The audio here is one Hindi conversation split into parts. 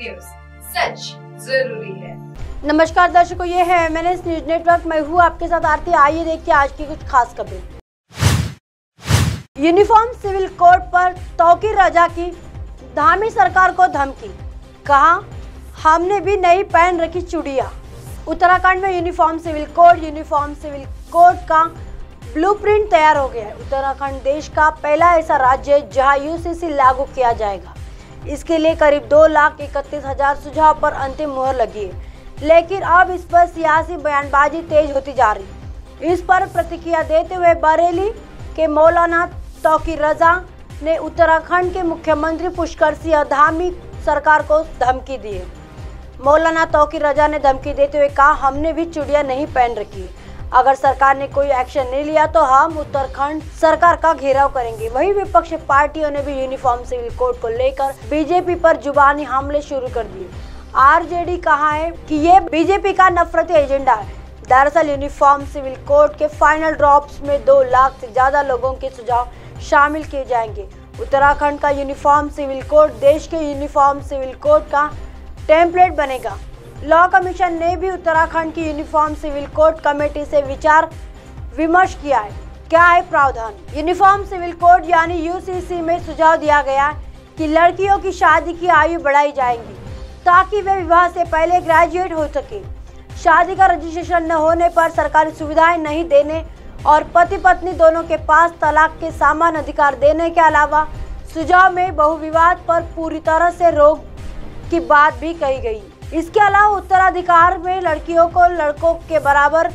न्यूज, सच जरूरी है। नमस्कार दर्शकों, ये है MNS न्यूज नेटवर्क। मैं हूँ आपके साथ आरती। आइए देखते हैं आज की कुछ खास खबरें। यूनिफॉर्म सिविल कोड पर तौकीर रजा की धामी सरकार को धमकी, कहा हमने भी नहीं पहन रखी चूड़ियां। उत्तराखंड में यूनिफॉर्म सिविल कोड का ब्लूप्रिंट तैयार हो गया है। उत्तराखंड देश का पहला ऐसा राज्य है जहां UCC लागू किया जाएगा। इसके लिए करीब 2,31,000 सुझाव पर अंतिम मुहर लगी है, लेकिन अब इस पर सियासी बयानबाजी तेज होती जा रही है। इस पर प्रतिक्रिया देते हुए बरेली के मौलाना तौकीर रजा ने उत्तराखंड के मुख्यमंत्री पुष्कर सिंह धामी सरकार को धमकी दी है। मौलाना तौकीर रजा ने धमकी देते हुए कहा हमने भी चूड़ियां नहीं पहन रखी, अगर सरकार ने कोई एक्शन नहीं लिया तो हम उत्तराखंड सरकार का घेराव करेंगे। वहीं विपक्षी पार्टियों ने भी यूनिफॉर्म सिविल कोड को लेकर बीजेपी पर जुबानी हमले शुरू कर दिए। आरजेडी कहा है कि ये बीजेपी का नफरती एजेंडा है। दरअसल यूनिफॉर्म सिविल कोड के फाइनल ड्रॉप्स में 2 लाख से ज्यादा लोगों के सुझाव शामिल किए जाएंगे। उत्तराखंड का यूनिफॉर्म सिविल कोड देश के यूनिफॉर्म सिविल कोड का टेम्पलेट बनेगा। लॉ कमीशन ने भी उत्तराखंड की यूनिफॉर्म सिविल कोड कमेटी से विचार विमर्श किया है। क्या है प्रावधान? यूनिफॉर्म सिविल कोड यानी UCC में सुझाव दिया गया कि लड़कियों की शादी की आयु बढ़ाई जाएगी ताकि वे विवाह से पहले ग्रेजुएट हो सके। शादी का रजिस्ट्रेशन न होने पर सरकारी सुविधाएं नहीं देने और पति पत्नी दोनों के पास तलाक के समान अधिकार देने के अलावा सुझाव में बहुविवाद पर पूरी तरह से रोक की बात भी कही गई। इसके अलावा उत्तराधिकार में लड़कियों को लड़कों के बराबर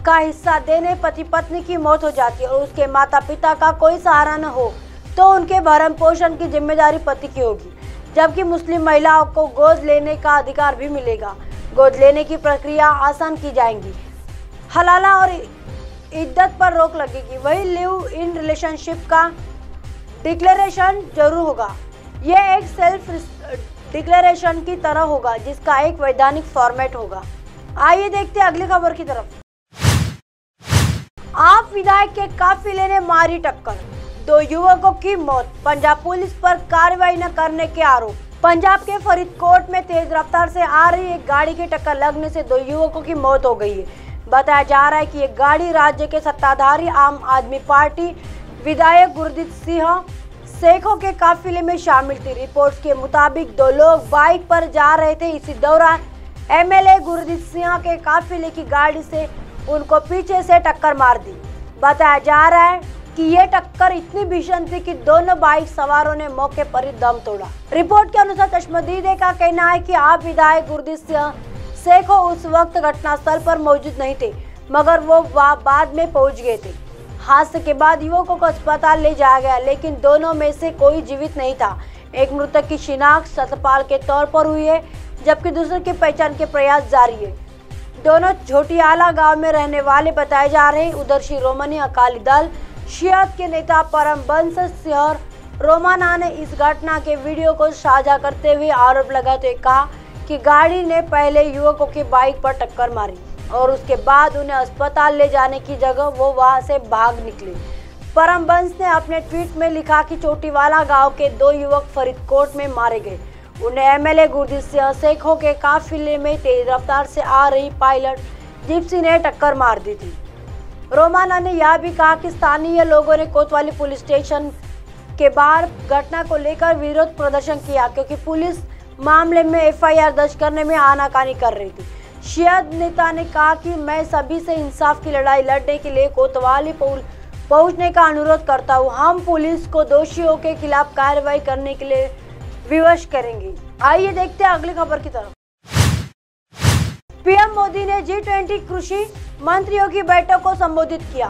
का हिस्सा देने, पति पत्नी की मौत हो जाती है और उसके माता पिता का कोई सहारा न हो तो उनके भरण पोषण की जिम्मेदारी पति की होगी। जबकि मुस्लिम महिलाओं को गोद लेने का अधिकार भी मिलेगा। गोद लेने की प्रक्रिया आसान की जाएगी। हलाला और इद्दत पर रोक लगेगी। वही लिव इन रिलेशनशिप का डिक्लेरेशन जरूर होगा। यह एक सेल्फ डिक्लेरेशन की तरह होगा जिसका एक वैधानिक फॉर्मेट होगा। आइए देखते हैं अगली खबर की तरफ। आप विधायक के काफिले ने मारी टक्कर, 2 युवकों की मौत। पंजाब पुलिस पर कार्रवाई न करने के आरोप। पंजाब के फरीदकोट में तेज रफ्तार से आ रही एक गाड़ी की टक्कर लगने से 2 युवकों की मौत हो गई है। बताया जा रहा है कि ये गाड़ी राज्य के सत्ताधारी आम आदमी पार्टी विधायक गुरदीप सिंह सेखों के काफिले में शामिल थी। रिपोर्ट्स के मुताबिक 2 लोग बाइक पर जा रहे थे। इसी दौरान MLA गुरदीप सिंह के काफिले की गाड़ी से उनको पीछे से टक्कर मार दी। बताया जा रहा है कि ये टक्कर इतनी भीषण थी कि दोनों बाइक सवारों ने मौके पर ही दम तोड़ा। रिपोर्ट के अनुसार चश्मदीदे का कहना है कि आप विधायक गुरदीप सिंह सेखों उस वक्त घटनास्थल पर मौजूद नहीं थे, मगर वो बाद में पहुंच गए थे। हादसे के बाद युवकों को अस्पताल ले जाया गया, लेकिन दोनों में से कोई जीवित नहीं था। एक मृतक की शिनाख्त सतपाल के तौर पर हुई है, जबकि दूसरे की पहचान के प्रयास जारी है। दोनों झोटियाला गांव में रहने वाले बताए जा रहे हैं। उधर शिरोमणि अकाली दल शियत के नेता परमबंस सिंह रोमाना ने इस घटना के वीडियो को साझा करते हुए आरोप लगाते हुए कहा कि गाड़ी ने पहले युवकों की बाइक पर टक्कर मारी और उसके बाद उन्हें अस्पताल ले जाने की जगह वो वहां से भाग निकले। परमबंस ने अपने ट्वीट में लिखा कि चोटीवाला गांव के 2 युवक फरीदकोट में मारे गए। उन्हें MLA गुरदीप सिंह सेखों के काफिले में तेज रफ्तार से आ रही पायलट जिप्सी ने टक्कर मार दी थी। रोमाना ने यह भी कहा कि स्थानीय लोगों ने कोतवाली पुलिस स्टेशन के बाहर घटना को लेकर विरोध प्रदर्शन किया, क्योंकि पुलिस मामले में FIR दर्ज करने में आनाकानी कर रही थी। शियत नेता ने कहा कि मैं सभी से इंसाफ की लड़ाई लड़ने के लिए कोतवाली पहुंचने का अनुरोध करता हूं। हम पुलिस को दोषियों के खिलाफ कार्रवाई करने के लिए विवश करेंगे। आइए देखते हैं अगली खबर की तरफ। PM मोदी ने G20 कृषि मंत्रियों की बैठक को संबोधित किया।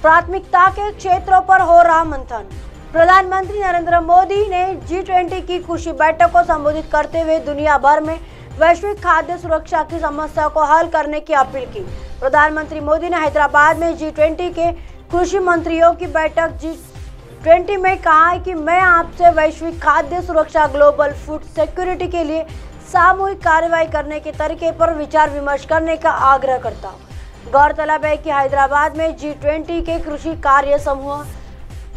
प्राथमिकता के क्षेत्रों पर हो रहा मंथन। प्रधानमंत्री नरेंद्र मोदी ने G20 की कृषि बैठक को संबोधित करते हुए दुनिया भर में वैश्विक खाद्य सुरक्षा की समस्या को हल करने की अपील की। प्रधानमंत्री मोदी ने हैदराबाद में G20 के कृषि मंत्रियों की बैठक G20 में कहा है कि मैं आपसे वैश्विक खाद्य सुरक्षा ग्लोबल फूड सिक्योरिटी के लिए सामूहिक कार्रवाई करने के तरीके पर विचार विमर्श करने का आग्रह करता हूँ। गौरतलब है कि हैदराबाद में G20 के कृषि कार्य समूह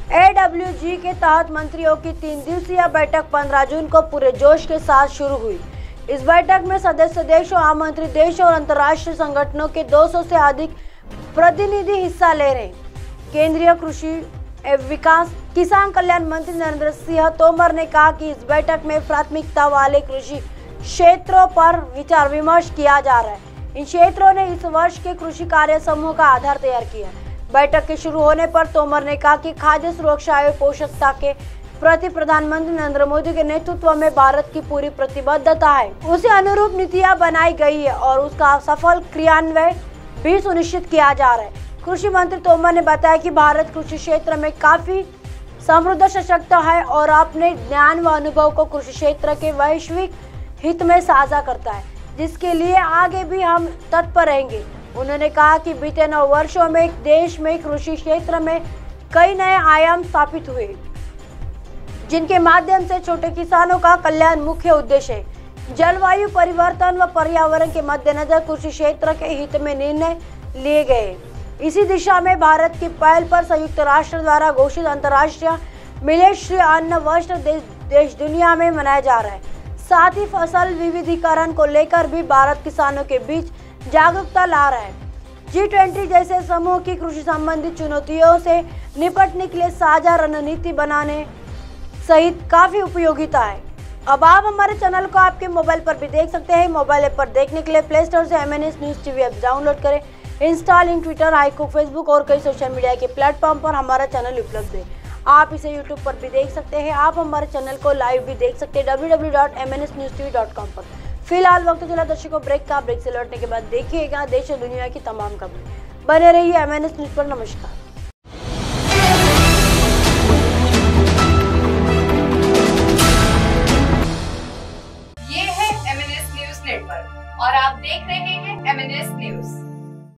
AWG के तहत मंत्रियों की 3 दिवसीय बैठक 15 जून को पूरे जोश के साथ शुरू हुई। इस बैठक में सदस्य देशों, आमंत्रित देशों और अंतर्राष्ट्रीय संगठनों के 200 से अधिक प्रतिनिधि हिस्सा ले रहे हैं। केंद्रीय कृषि एवं विकास किसान कल्याण मंत्री नरेंद्र सिंह तोमर ने कहा कि इस बैठक में प्राथमिकता वाले कृषि क्षेत्रों पर विचार विमर्श किया जा रहा है। इन क्षेत्रों ने इस वर्ष के कृषि कार्य समूह का आधार तैयार किया है। बैठक के शुरू होने पर तोमर ने कहा कि खाद्य सुरक्षा एवं पोषकता के प्रति प्रधानमंत्री नरेंद्र मोदी के नेतृत्व में भारत की पूरी प्रतिबद्धता है। उसे अनुरूप नीतियां बनाई गई है और उसका सफल क्रियान्वयन भी सुनिश्चित किया जा रहा है। कृषि मंत्री तोमर ने बताया कि भारत कृषि क्षेत्र में काफी समृद्ध सशक्त है और अपने ज्ञान व अनुभव को कृषि क्षेत्र के वैश्विक हित में साझा करता है, जिसके लिए आगे भी हम तत्पर रहेंगे। उन्होंने कहा कि बीते 9 वर्षों में देश में कृषि क्षेत्र में कई नए आयाम स्थापित हुए, जिनके माध्यम से छोटे किसानों का कल्याण मुख्य उद्देश्य है। जलवायु परिवर्तन व पर्यावरण के मद्देनजर कृषि क्षेत्र के हित में निर्णय लिए गए। इसी दिशा में भारत की पहल पर संयुक्त राष्ट्र द्वारा घोषित अंतर्राष्ट्रीय मिलेट श्री अन्न वस्त्र देश दुनिया में मनाया जा रहा है। साथ ही फसल विविधीकरण को लेकर भी भारत किसानों के बीच जागरूकता ला रहा है। G20 जैसे समूह की कृषि संबंधी चुनौतियों से निपटने के लिए साझा रणनीति बनाने सहित काफी उपयोगिता है। अब आप हमारे चैनल को आपके मोबाइल पर भी देख सकते हैं। मोबाइल ऐप पर देखने के लिए प्ले स्टोर से MNS news TV app download करें। Insta, link, Twitter, haiku, Facebook और कई सोशल मीडिया के प्लेटफॉर्म पर हमारा चैनल उपलब्ध है। आप इसे यूट्यूब पर भी देख सकते हैं। आप हमारे चैनल को लाइव भी देख सकते हैं www.mnsnewstv.com पर। फिलहाल वक्त चला दर्शकों ब्रेक का। ब्रेक से लौटने के बाद देखिएगा देश और दुनिया की तमाम खबरें। बने रहिए MNS न्यूज पर। नमस्कार। ये है MNS न्यूज नेटवर्क और आप देख रहे हैं MNS न्यूज।